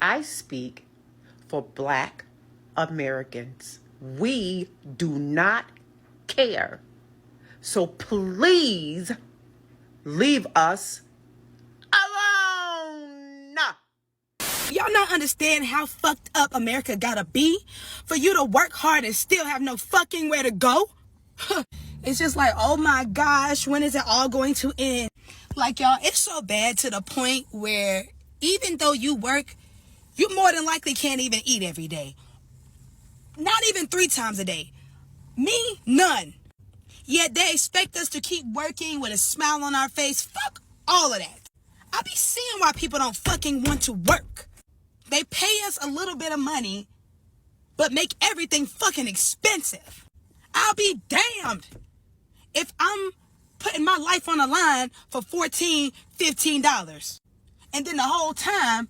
I speak for Black Americans. We do not care. So please leave us alone. Y'all don't understand how fucked up America gotta be for you to work hard and still have no fucking where to go? It's just like, oh my gosh, when is it all going to end? Like, y'all, it's so bad to the point where even though you work, you more than likely can't even eat every day. Not even 3 times a day. Me, none. Yet they expect us to keep working with a smile on our face. Fuck all of that. I be seeing why people don't fucking want to work. They pay us a little bit of money, but make everything fucking expensive. I'll be damned if I'm putting my life on the line for $14, $15. And then the whole time,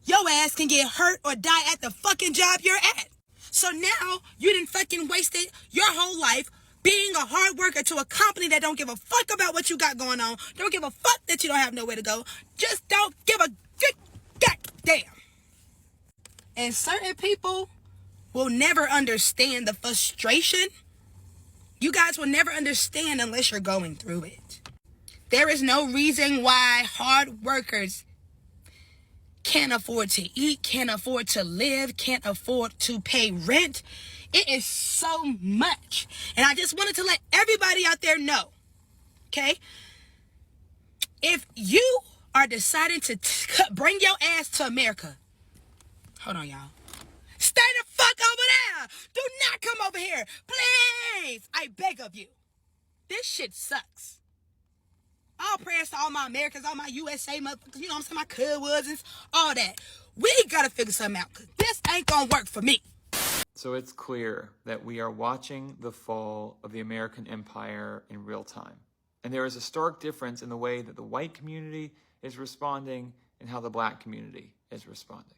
your ass can get hurt or die at the fucking job you're at. So now, you done fucking wasted your whole life being a hard worker to a company that don't give a fuck about what you got going on. Don't give a fuck that you don't have nowhere to go. Just don't give a good goddamn. And certain people will never understand the frustration. You guys will never understand unless you're going through it. There is no reason why hard workers can't afford to eat, can't afford to live, can't afford to pay rent. It is so much. And I just wanted to let everybody out there know, okay? If you are deciding to bring your ass to America, hold on, y'all. Stay the fuck over there. Do not come over here. Please. I beg of you. This shit sucks. All prayers to all my Americans, all my USA motherfuckers, you know what I'm saying, my cousins, all that. We gotta figure something out, because this ain't gonna work for me. So it's clear that we are watching the fall of the American empire in real time. And there is a stark difference in the way that the white community is responding and how the Black community is responding.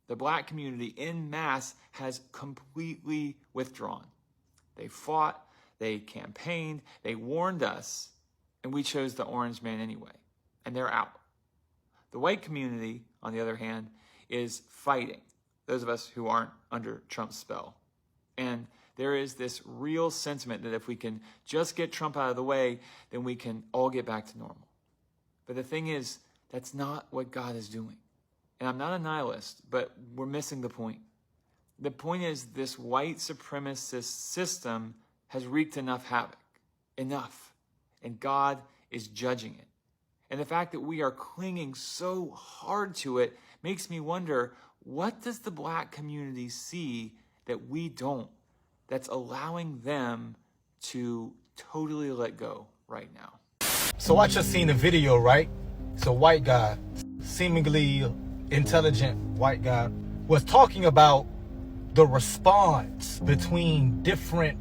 The Black community en masse has completely withdrawn. They fought, they campaigned, they warned us, and we chose the orange man anyway, and they're out. The white community, on the other hand, is fighting, those of us who aren't under Trump's spell. And there is this real sentiment that if we can just get Trump out of the way, then we can all get back to normal. But the thing is, that's not what God is doing. And I'm not a nihilist, but we're missing the point. The point is, this white supremacist system has wreaked enough havoc. Enough. And God is judging it. And the fact that we are clinging so hard to it makes me wonder, what does the Black community see that we don't, that's allowing them to totally let go right now? So I just seen a video, right? It's a white guy, seemingly intelligent white guy, was talking about the response between different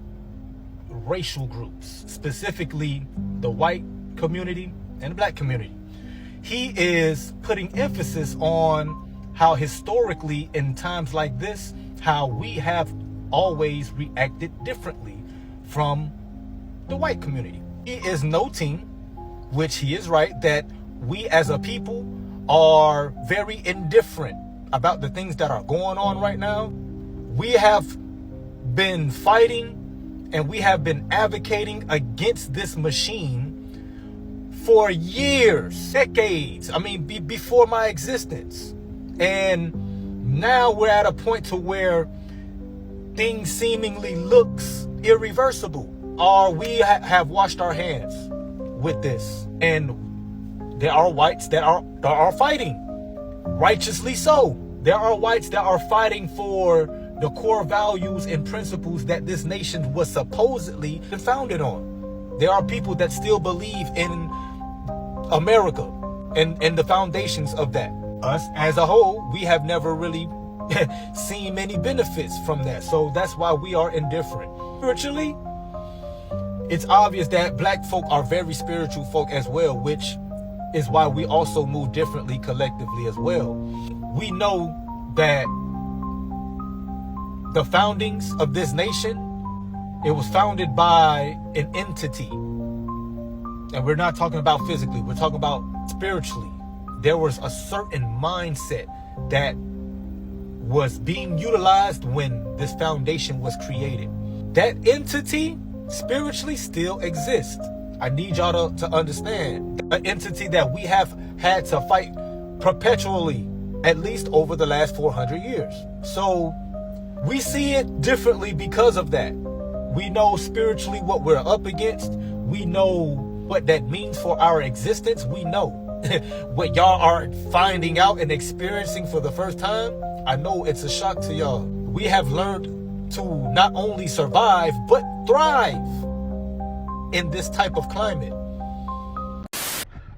racial groups, specifically the white community and the Black community. He is putting emphasis on how historically in times like this, how we have always reacted differently from the white community. He is noting, which he is right, that we as a people are very indifferent about the things that are going on right now. We have been fighting and we have been advocating against this machine for years, decades. I mean, before my existence. And now we're at a point to where things seemingly looks irreversible. Or we have washed our hands with this. And there are whites that are fighting, righteously so. There are whites that are fighting for the core values and principles that this nation was supposedly founded on. There are people that still believe in America and the foundations of that. Us as a whole, we have never really seen many benefits from that. So that's why we are indifferent. Spiritually, it's obvious that Black folk are very spiritual folk as well, which is why we also move differently collectively as well. We know that the foundings of this nation, it was founded by an entity. And we're not talking about physically, we're talking about spiritually. There was a certain mindset that was being utilized when this foundation was created. That entity spiritually still exists. I need y'all to understand, an entity that we have had to fight perpetually, at least over the last 400 years. So we see it differently because of that. We know spiritually what we're up against. We know what that means for our existence. We know what y'all are finding out and experiencing for the first time. I know it's a shock to y'all. We have learned to not only survive, but thrive in this type of climate.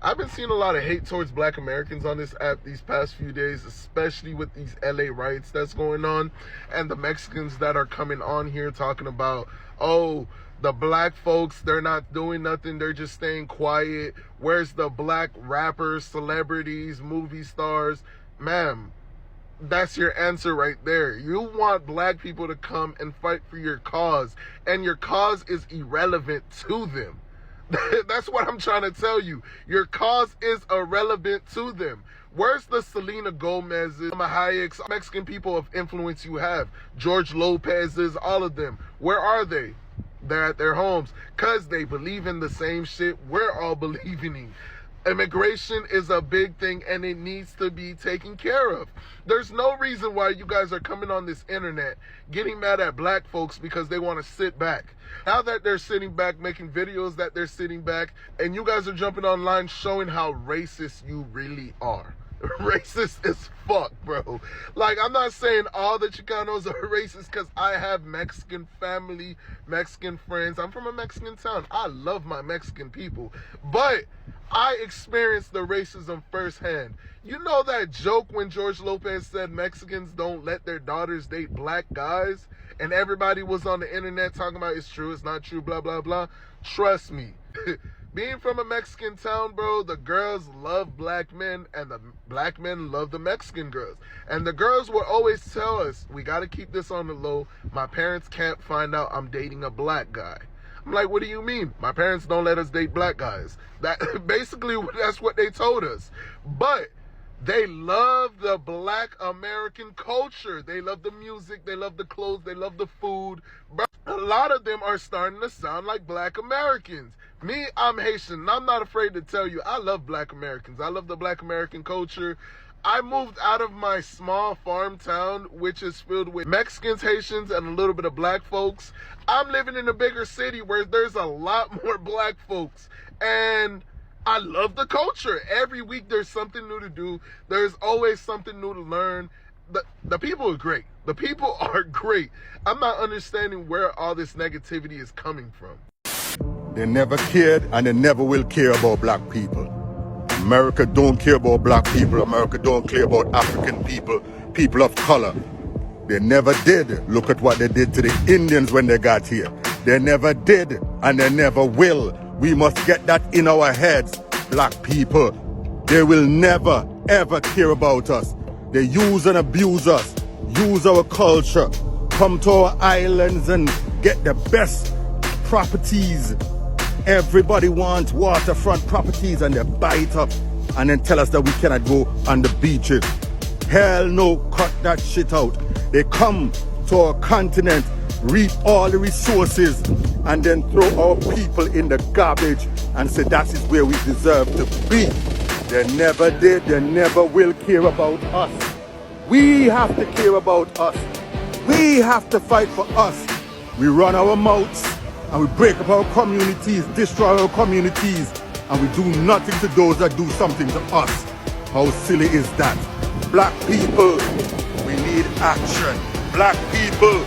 I've been seeing a lot of hate towards Black Americans on this app these past few days, especially with these LA riots that's going on, and the Mexicans that are coming on here talking about, oh, the Black folks, they're not doing nothing, they're just staying quiet. Where's the Black rappers, celebrities, movie stars? Ma'am, that's your answer right there. You want Black people to come and fight for your cause, and your cause is irrelevant to them. That's what I'm trying to tell you. Your cause is irrelevant to them. Where's the Selena Gomez's, Hayek's, Mexican people of influence you have? George Lopez's, all of them. Where are they? They're at their homes because they believe in the same shit we're all believing in. Immigration is a big thing and it needs to be taken care of. There's no reason why you guys are coming on this internet getting mad at Black folks because they want to sit back. Now that they're sitting back, making videos that they're sitting back, and you guys are jumping online showing how racist you really are. Racist as fuck, bro. Like, I'm not saying all the Chicanos are racist because I have Mexican family, Mexican friends. I'm from a Mexican town. I love my Mexican people. But I experienced the racism firsthand. You know that joke when George Lopez said Mexicans don't let their daughters date Black guys? And everybody was on the internet talking about it's true, it's not true, blah, blah, blah. Trust me. Being from a Mexican town, bro, the girls love Black men and the Black men love the Mexican girls. And the girls will always tell us, we got to keep this on the low. My parents can't find out I'm dating a Black guy. I'm like, what do you mean? My parents don't let us date Black guys. That basically, that's what they told us. But they love the Black American culture. They love the music, they love the clothes, they love the food. But a lot of them are starting to sound like Black Americans. Me, I'm Haitian, and I'm not afraid to tell you, I love Black Americans. I love the Black American culture. I moved out of my small farm town, which is filled with Mexicans, Haitians, and a little bit of Black folks. I'm living in a bigger city where there's a lot more Black folks. And I love the culture. Every week there's something new to do. There's always something new to learn. The people are great. The people are great. I'm not understanding where all this negativity is coming from. They never cared and they never will care about Black people. America don't care about Black people. America don't care about African people, people of color. They never did. Look at what they did to the Indians when they got here. They never did and they never will. We must get that in our heads. Black people, they will never ever care about us. They use and abuse us, use our culture, come to our islands and get the best properties. Everybody wants waterfront properties and they buy it up and then tell us that we cannot go on the beaches. Hell no, cut that shit out. They come to our continent, reap all the resources and then throw our people in the garbage and say that is where we deserve to be. They never did, they never will care about us. We have to care about us. We have to fight for us. We run our mouths and we break up our communities, destroy our communities, and we do nothing to those that do something to us. How silly is that? Black people, we need action. Black people,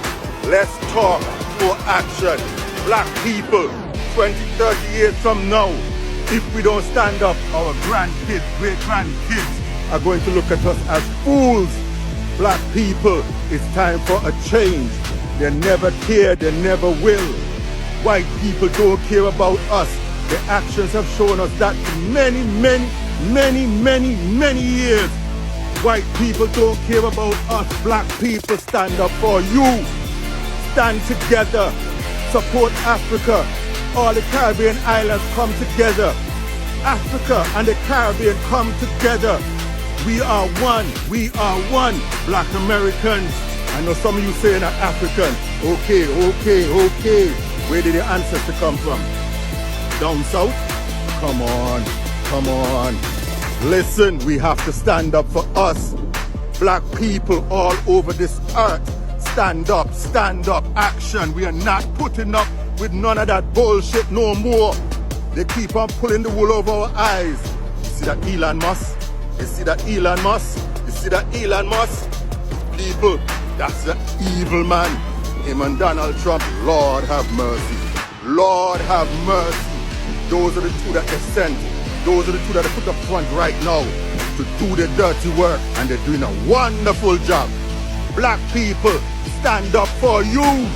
let's talk for action. Black people, 20, 30 years from now, if we don't stand up, our grandkids, great-grandkids are going to look at us as fools. Black people, it's time for a change. They never cared, they never will. White people don't care about us. The actions have shown us that for many, many years. White people don't care about us. Black people stand up for you. Stand together. Support Africa. All the Caribbean islands come together. Africa and the Caribbean come together. We are one. We are one. Black Americans. I know some of you saying are African. Okay. Where did your ancestors come from? Down south? Come on. Listen, we have to stand up for us. Black people all over this earth. Stand up, action. We are not putting up with none of that bullshit no more. They keep on pulling the wool over our eyes. You see that Elon Musk? People, that's the evil man. Him and Donald Trump, Lord have mercy. Those are the two that they sent. Those are the two that they put up front right now to do the dirty work, and they're doing a wonderful job. Black people, stand up for you.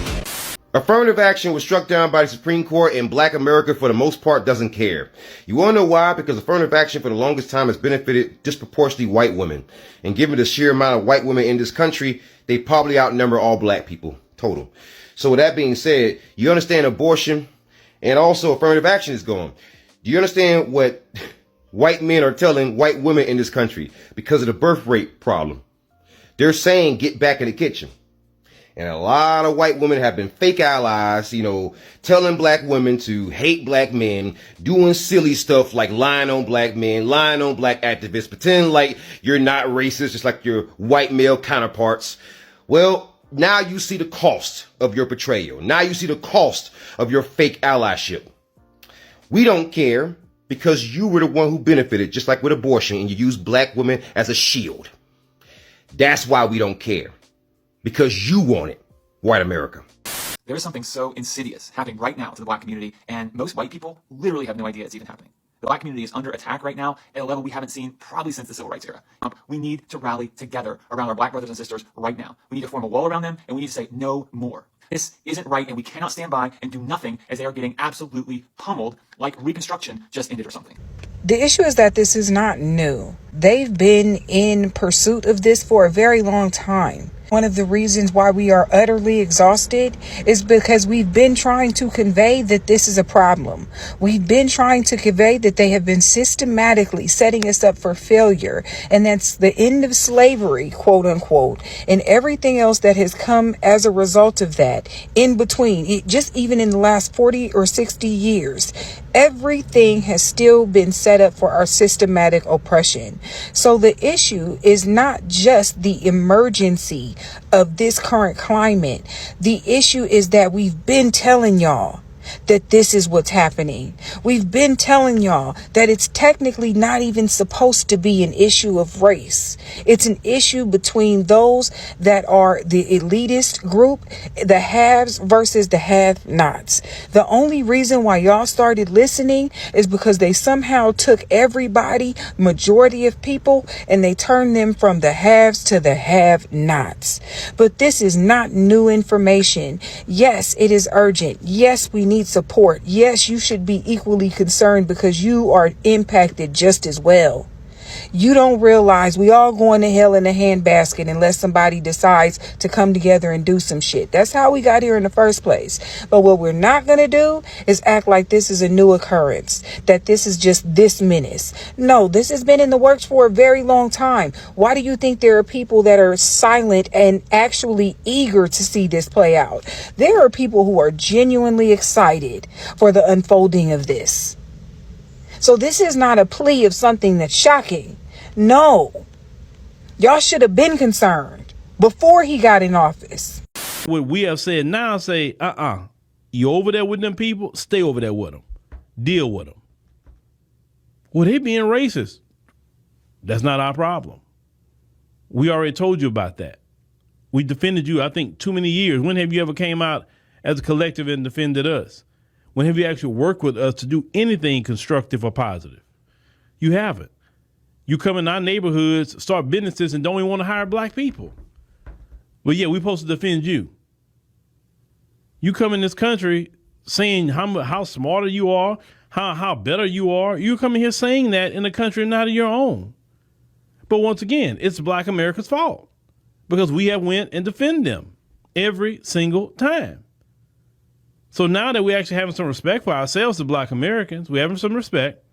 Affirmative action was struck down by the Supreme Court, and Black America, for the most part, doesn't care. You want to know why? Because affirmative action for the longest time has benefited disproportionately white women. And given the sheer amount of white women in this country, they probably outnumber all black people, total. So with that being said, you understand abortion, and also affirmative action is gone. Do you understand what white men are telling white women in this country because of the birth rate problem? They're saying, get back in the kitchen. And a lot of white women have been fake allies, telling black women to hate black men, doing silly stuff like lying on black men, lying on black activists, pretending like you're not racist, just like your white male counterparts. Well, now you see the cost of your betrayal. Now you see the cost of your fake allyship. We don't care because you were the one who benefited, just like with abortion, and you used black women as a shield. That's why we don't care. Because you want it, white America. There is something so insidious happening right now to the black community, and most white people literally have no idea it's even happening. The black community is under attack right now at a level we haven't seen probably since the civil rights era. We need to rally together around our black brothers and sisters right now. We need to form a wall around them, and we need to say no more. This isn't right, and we cannot stand by and do nothing as they are getting absolutely pummeled like Reconstruction just ended or something. The issue is that this is not new. They've been in pursuit of this for a very long time. One of the reasons why we are utterly exhausted is because we've been trying to convey that this is a problem. We've been trying to convey that they have been systematically setting us up for failure. And that's the end of slavery, quote unquote, and everything else that has come as a result of that in between, just even in the last 40 or 60 years. Everything has still been set up for our systematic oppression. So the issue is not just the emergency of this current climate. The issue is that we've been telling y'all that this is what's happening. We've been telling y'all that it's technically not even supposed to be an issue of race. It's an issue between those that are the elitist group, the haves versus the have-nots. The only reason why y'all started listening is because they somehow took everybody, majority of people, and they turned them from the haves to the have-nots. But this is not new information. Yes, it is urgent. Yes, we need support. Yes, you should be equally concerned because you are impacted just as well. You don't realize we all going to hell in a handbasket unless somebody decides to come together and do some shit. That's how we got here in the first place. But what we're not going to do is act like this is a new occurrence, that this is just this menace. No, this has been in the works for a very long time. Why do you think there are people that are silent and actually eager to see this play out? There are people who are genuinely excited for the unfolding of this. So this is not a plea of something that's shocking. No. Y'all should have been concerned before he got in office. What we have said now, say, you over there with them people, stay over there with them. Deal with them. Well, they being racist. That's not our problem. We already told you about that. We defended you, I think, too many years. When have you ever came out as a collective and defended us? When have you actually worked with us to do anything constructive or positive? You haven't. You come in our neighborhoods, start businesses, and don't even want to hire black people. But yeah, we're supposed to defend you. You come in this country saying how smarter you are, how better you are. You come in here saying that in a country not of your own. But once again, it's Black America's fault because we have went and defend them every single time. So now that we're actually having some respect for ourselves, the Black Americans, we're having some respect,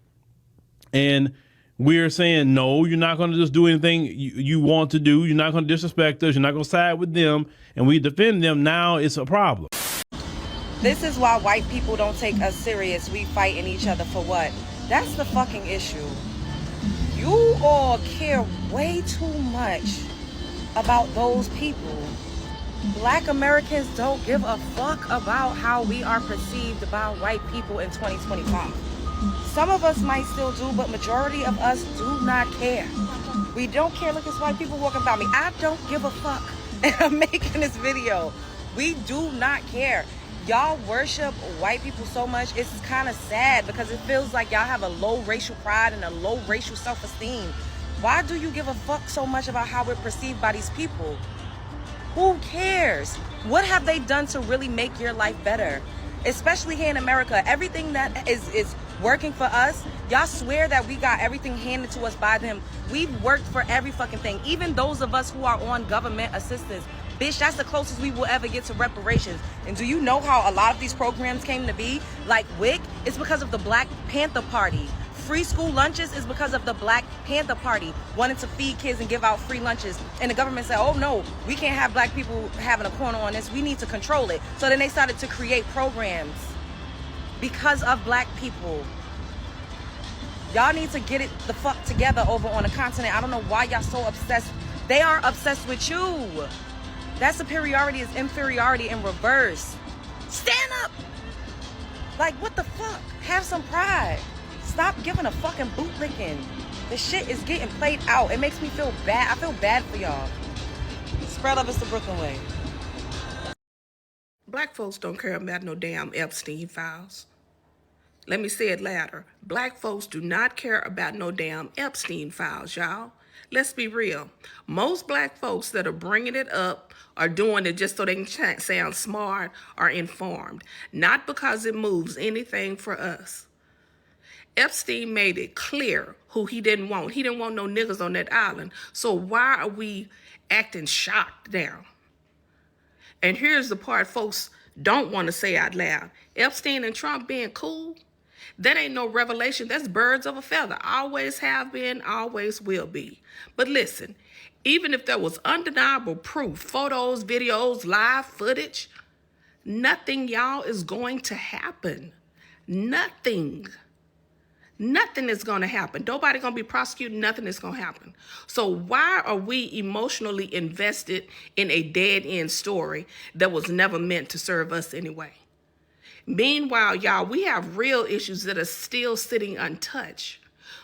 and We're saying, no, you're not going to just do anything you want to do. You're not going to disrespect us. You're not going to side with them. And we defend them. Now it's a problem. This is why white people don't take us serious. We fighting each other for what? That's the fucking issue. You all care way too much about those people. Black Americans don't give a fuck about how we are perceived by white people in 2025. Some of us might still do, but majority of us do not care. We don't care. Look, it's white people walking by me. I don't give a fuck. And I'm making this video. We do not care. Y'all worship white people so much. It's kind of sad because it feels like y'all have a low racial pride and a low racial self-esteem. Why do you give a fuck so much about how we're perceived by these people? Who cares? What have they done to really make your life better? Especially here in America, everything that is working for us, y'all swear that we got everything handed to us by them. We've worked for every fucking thing. Even those of us who are on government assistance, bitch, that's the closest we will ever get to reparations. And do you know how a lot of these programs came to be? Like WIC, it's because of the Black Panther Party. Free school lunches is because of the Black Panther Party wanting to feed kids and give out free lunches. And the government said, oh no, we can't have black people having a corner on this. We need to control it. So then they started to create programs because of black people. Y'all need to get it the fuck together over on the continent. I don't know why y'all so obsessed. They are obsessed with you. That superiority is inferiority in reverse. Stand up. Like, what the fuck? Have some pride. Stop giving a fucking bootlicking. The shit is getting played out. It makes me feel bad. I feel bad for y'all. Spread up, it's the Brooklyn way. Black folks don't care about no damn Epstein files. Let me say it louder. Black folks do not care about no damn Epstein files, y'all. Let's be real. Most black folks that are bringing it up are doing it just so they can sound smart or informed, not because it moves anything for us. Epstein made it clear who he didn't want. He didn't want no niggas on that island. So why are we acting shocked now? And here's the part folks don't want to say out loud. Epstein and Trump being cool, that ain't no revelation. That's birds of a feather. Always have been, always will be. But listen, even if there was undeniable proof, photos, videos, live footage, nothing, y'all, is going to happen. Nothing. Nothing is going to happen. Nobody going to be prosecuted. Nothing is going to happen. So why are we emotionally invested in a dead-end story that was never meant to serve us anyway? Meanwhile, y'all, we have real issues that are still sitting untouched.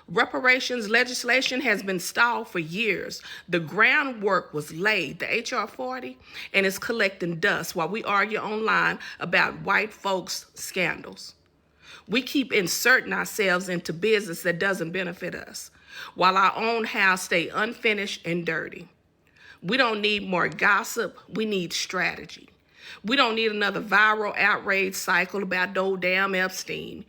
Reparations legislation has been stalled for years. The groundwork was laid, the H.R. 40, and it's collecting dust while we argue online about white folks' scandals. We keep inserting ourselves into business that doesn't benefit us, while our own house stay unfinished and dirty. We don't need more gossip. We need strategy. We don't need another viral outrage cycle about no damn Epstein.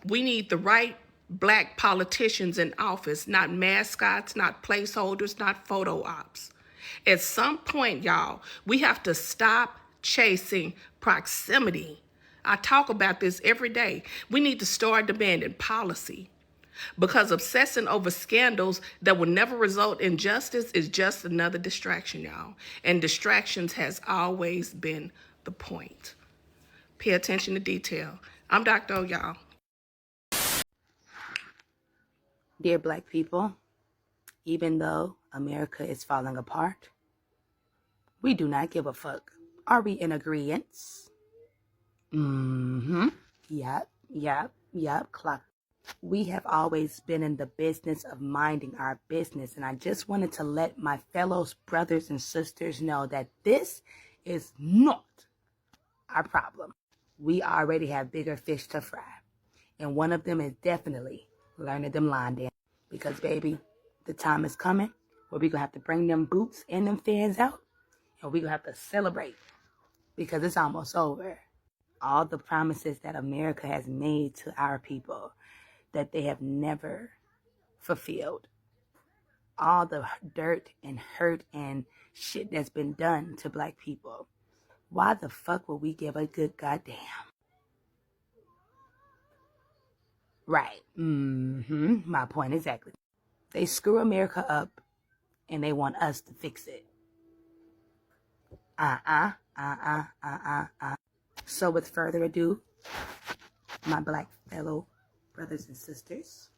We need the right black politicians in office, not mascots, not placeholders, not photo ops. At some point, y'all, we have to stop chasing proximity. I talk about this every day. We need to start demanding policy, because obsessing over scandals that will never result in justice is just another distraction, y'all. And distractions has always been the point. Pay attention to detail. I'm Dr. O, y'all. Dear black people, even though America is falling apart, we do not give a fuck. Are we in agreement? Yep, clock. We have always been in the business of minding our business, and I just wanted to let my fellow brothers and sisters know that this is not our problem. We already have bigger fish to fry, and one of them is definitely learning them line dance, because baby, the time is coming where we're gonna have to bring them boots and them fans out, and we're gonna have to celebrate, because it's almost over. All the promises that America has made to our people that they have never fulfilled. All the dirt and hurt and shit that's been done to black people. Why the fuck would we give a good goddamn? Right. My point exactly. They screw America up and they want us to fix it. So with further ado, my black fellow brothers and sisters,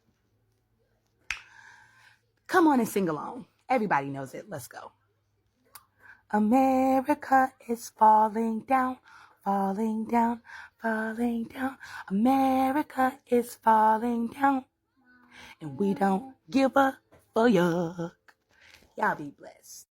come on and sing along. Everybody knows it. Let's go. America is falling down, falling down, falling down. America is falling down, and we don't give a fuck. Y'all be blessed.